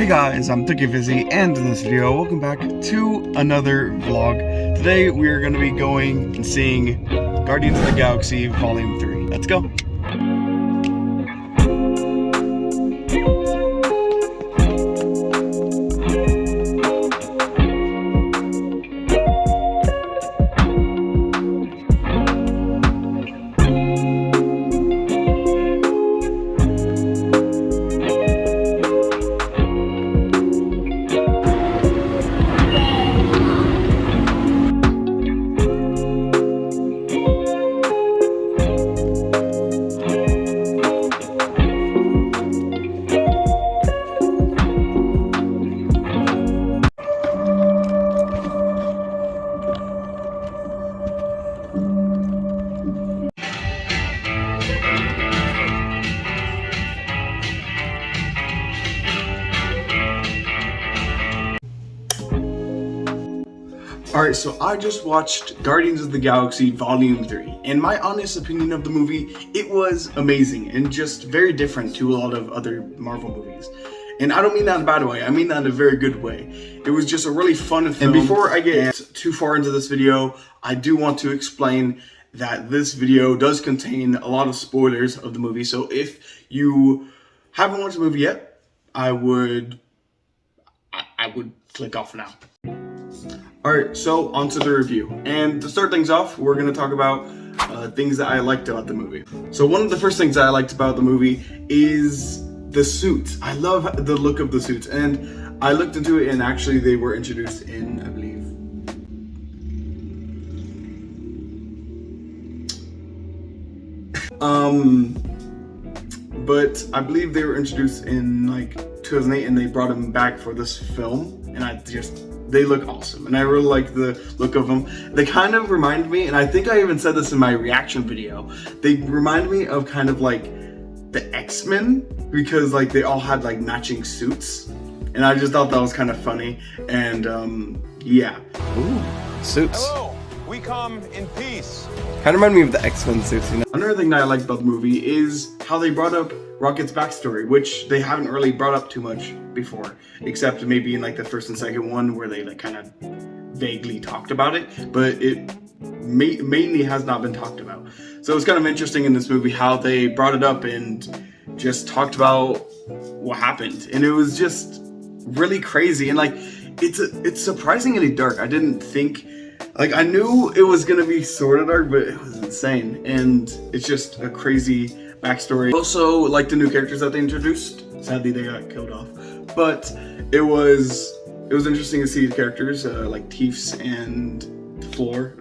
Hey guys, I'm Fizzy, and in this video, welcome back to another vlog. Today we are going to be going and seeing Guardians of the Galaxy Volume 3. Let's go! Alright, so I just watched Guardians of the Galaxy Volume 3, and my honest opinion of the movie, it was amazing and just very different to a lot of other Marvel movies. And I don't mean that in a bad way, I mean that in a very good way. It was just a really fun film. And before I get too far into this video, I do want to explain that this video does contain a lot of spoilers of the movie, so if you haven't watched the movie yet, I would click off now. Alright, so onto the review. And to start things off, we're going to talk about things that I liked about the movie. So one of the first things that I liked about the movie is the suits. I love the look of the suits. And I looked into it, and actually they were introduced in, I believe, but I believe they were introduced in like 2008, and they brought them back for this film. And they look awesome, and I really like the look of them. They kind of remind me, and I think I even said this in my reaction video, they remind me of kind of like the X-Men, because like they all had like matching suits, and I just thought that was kind of funny. And yeah. Ooh, suits. Hello, we come in peace. Kind of remind me of the X-Men suits, you know? Another thing that I liked about the movie is how they brought up Rocket's backstory, which they haven't really brought up too much before, except maybe in like the first and second one where they like kind of vaguely talked about it, but it mainly has not been talked about. So it's kind of interesting in this movie how they brought it up and just talked about what happened, and it was just really crazy. And like it's surprisingly dark. I didn't think, like, I knew it was gonna be sort of dark, but it was insane, and it's just a crazy backstory. Also, like the new characters that they introduced. Sadly, they got killed off, but it was interesting to see the characters like Teefs and Floor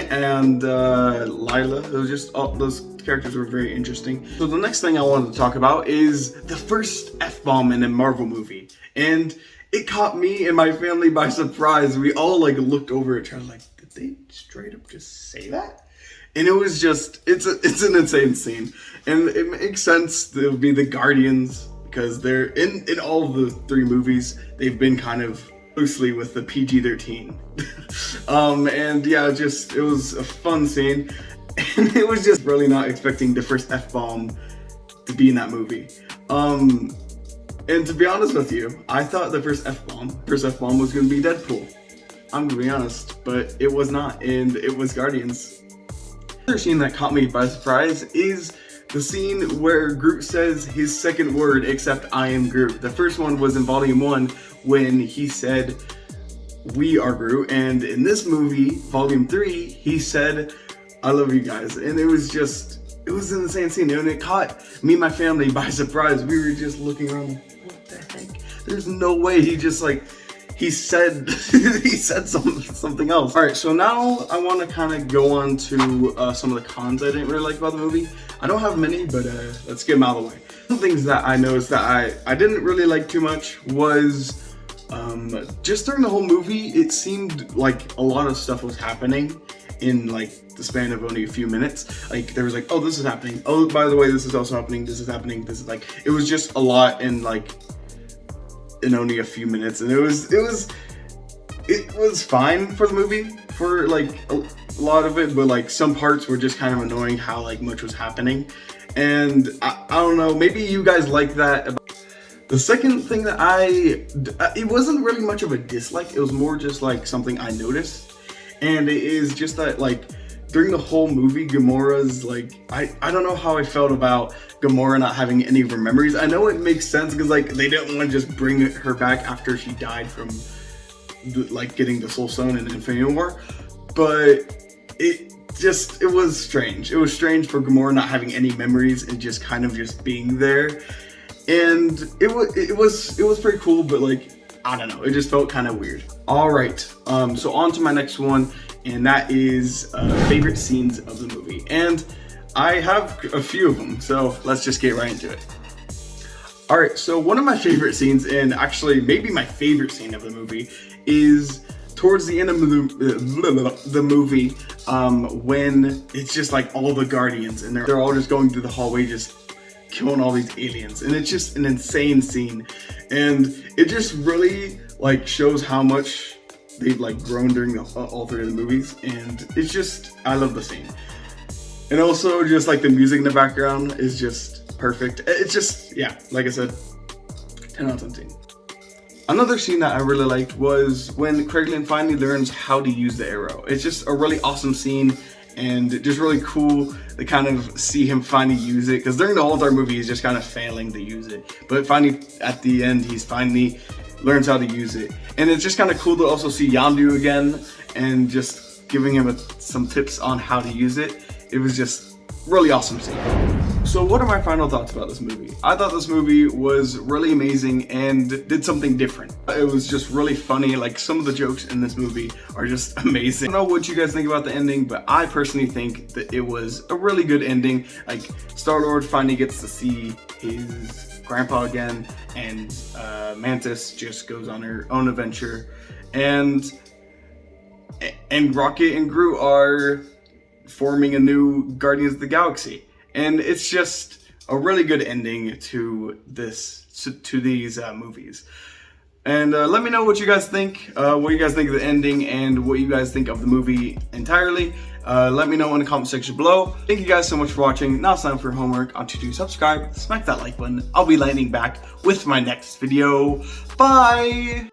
and Lila. It was just all those characters were very interesting. So the next thing I wanted to talk about is the first F-bomb in a Marvel movie, and it caught me and my family by surprise. We all like looked over at each other like, did they straight up just say that? And it was just, it's an insane scene. And it makes sense to be the Guardians, because they're in all of the three movies, they've been kind of loosely with the PG-13. And yeah, it was a fun scene. And it was just really not expecting the first F-bomb to be in that movie. And to be honest with you, I thought the first F-bomb was going to be Deadpool. I'm going to be honest, but it was not, and it was Guardians. Another scene that caught me by surprise is the scene where Groot says his second word, except I am Groot. The first one was in Volume 1 when he said, we are Groot, and in this movie, Volume 3, he said, I love you guys. And it was an insane scene, and it caught me and my family by surprise. We were just looking around like, what the heck? There's no way he just like, he said something else. All right, so now I want to kind of go on to some of the cons I didn't really like about the movie. I don't have many, but let's get them out of the way. Some things that I noticed that I didn't really like too much was just during the whole movie, it seemed like a lot of stuff was happening in like the span of only a few minutes. Like there was like, oh, this is happening. Oh, by the way, this is also happening. This is happening. This is like, it was just a lot in only a few minutes, and it was fine for the movie for like a lot of it, but like some parts were just kind of annoying how like much was happening. And I don't know, maybe you guys like that. The second thing that it wasn't really much of a dislike, it was more just like something I noticed. And it is just that like during the whole movie, Gamora's like, I don't know how I felt about Gamora not having any of her memories. I know it makes sense because like they didn't want to just bring her back after she died from like getting the Soul Stone in Infinity War, but it was strange. It was strange for Gamora not having any memories and just kind of just being there. And it was pretty cool, but like, I don't know, it just felt kind of weird. All right, so on to my next one, and that is favorite scenes of the movie. And I have a few of them, so let's just get right into it. All right, so one of my favorite scenes, and actually maybe my favorite scene of the movie, is towards the end of the movie, when it's just like all the Guardians and they're all just going through the hallway just killing all these aliens, and it's just an insane scene, and it just really like shows how much they've like grown during all three of the movies, and it's just, I love the scene. And also just like the music in the background is just perfect. It's just, yeah, like I said, 10 out of 10. Another scene that I really liked was when Kraglin finally learns how to use the arrow. It's just a really awesome scene, and just really cool to kind of see him finally use it, because during the whole entire movie he's just kind of failing to use it, but finally at the end he's finally learns how to use it. And it's just kind of cool to also see Yondu again and just giving him some tips on how to use it. It was just really awesome scene. So what are my final thoughts about this movie? I thought this movie was really amazing and did something different. It was just really funny. Like, some of the jokes in this movie are just amazing. I don't know what you guys think about the ending, but I personally think that it was a really good ending. Like, Star-Lord finally gets to see his grandpa again, and Mantis just goes on her own adventure, and Rocket and Groot are forming a new Guardians of the Galaxy. And it's just a really good ending to these movies. And let me know what you guys think. What you guys think of the ending and what you guys think of the movie entirely. Let me know in the comment section below. Thank you guys so much for watching. Now it's time for homework. On to subscribe, smack that like button. I'll be lightning back with my next video. Bye!